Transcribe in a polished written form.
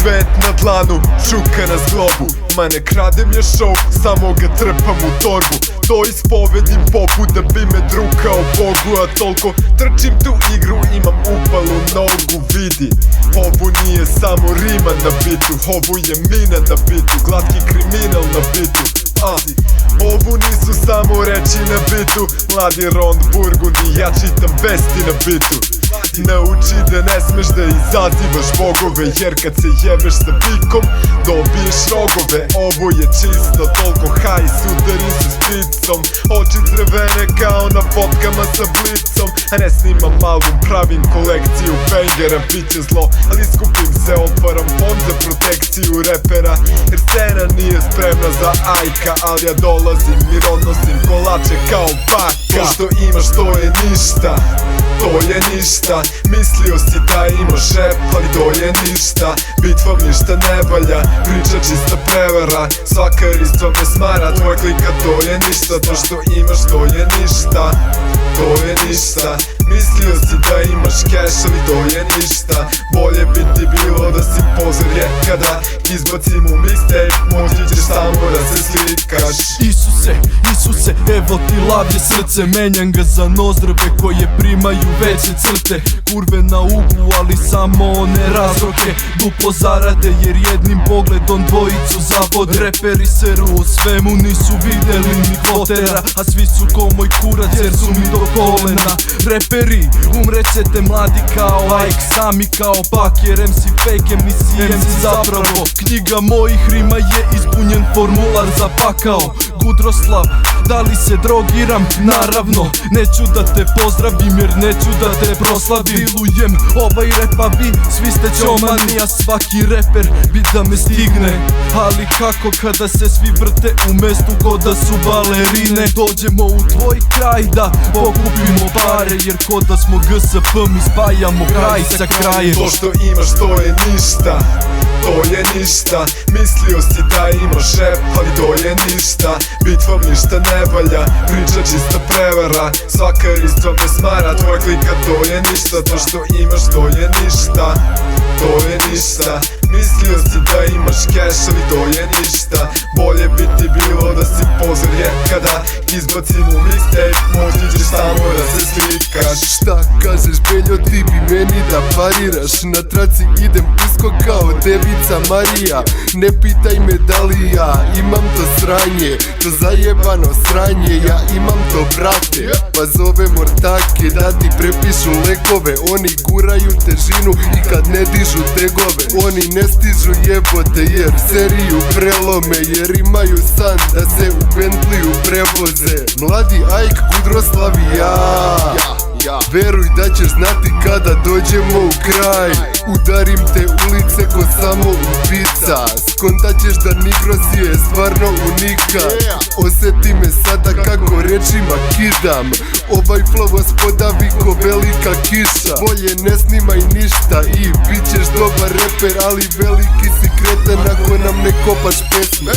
Svet na dlanu, šuka na zglobu. Ma ne kradem je show, samo ga trpam u torbu. To ispovedim poput da bi me drukao Bogu. A toliko trčim tu igru, imam upalu nogu. Vidi, ovo nije samo rima na bitu, ovo je mina na bitu, glatki kriminal na bitu. Ovo nisu samo reči na bitu, mladi Ron Burgundy, ja čitam vesti na bitu. Nauči da ne smeš da izazivaš bogove, jer kad se jebeš sa bikom, dobiješ rogove. Ovo je čisto, toliko haj, sudari se s picom. Oči crvene kao na fotkama sa blicom. A ne snimam album, pravim kolekciju bangera, bit će zlo, ali skupim se, otvaram fond za protekciju repera. Jer scena nije spremna za ajka, ali ja dolazim i odnosim kolače kao baka. To što imaš to je ništa, to je ništa. Mislio si da imaš rap, ali to je ništa. Bit vam ništa ne valja, priča čista prevara. Svaka ristva me smara, tvoj klika to je ništa. To što imaš to je ništa, to je ništa. Mislio si da imaš cash, ali to je ništa. Bolje bi ti bilo da si pozor, jer kada izbacim u mixtape, moći ćeš samo da se slikaš. Isuse, evo ti lavlje srce. Menjam ga za nozdrve koje primaju veće crte. Kurve na uglu, ali samo one razroke. Duplo zarade, jer jednim pogledom dvojicu zavode. Reperi seru o svemu, nisu videli ni kvotera. A svi su ko moj kurac, jer su mi do kolena. Reperi, umrećete mladi kao Ike, sami kao Pak, jer MC fake, MC zapravo. Knjiga mojih rima je ispunjen formular za pakao. Gudroslav, da li se drogiram? Naravno, neću da te pozdravim, jer neću da te proslavim. Dilujem ovaj rap, a vi svi ste čomani, a svaki reper bi da me stigne. Ali kako kada se svi vrte u mestu ko da su balerine? Dođemo u tvoj kraj da pokupimo pare, jer ko da smo GSP mi spajamo kraj sa krajem. To što imaš to je ništa, to je ništa. Mislio si da imaš rap, ali to je ništa. Bit vam ništa ne valja, priča čista prevara. Svaka ristva me smara, tvoj klika to je ništa. To što imaš to je ništa, to je ništa. Mislio si da imaš cash, ali to je ništa. Bolje bi ti bilo da si pozor, jer kada izbacim u mixtape, moći ćeš samo da se slikaš. Šta kažeš Beljo, ti bi meni da pariraš? Na traci idem usko kao devica Marija. Ne pitaj me da li ja imam to sranje, to zajebano sranje, ja imam to brate. Pa zove mortake da ti prepišu lekove. Oni guraju težinu i kad ne dižu tegove. Oni ne stižu jebote jer seriju prelome, jer imaju san da se u Bentliju prevoze. Mladi Ike, Gudroslav i ja. Veruj da ćeš znati kada dođemo u kraj. Udarim te ulice ko samo ubica. Skontat ćeš da Nigros je stvarno unika. Osjeti me sada kako rečima kidam. Ovaj flow vas podavi ko velika kiša. Bolje ne snimaj ništa i bit ćeš dobar reper, ali veliki si kreten ako nam ne kopaš pesme.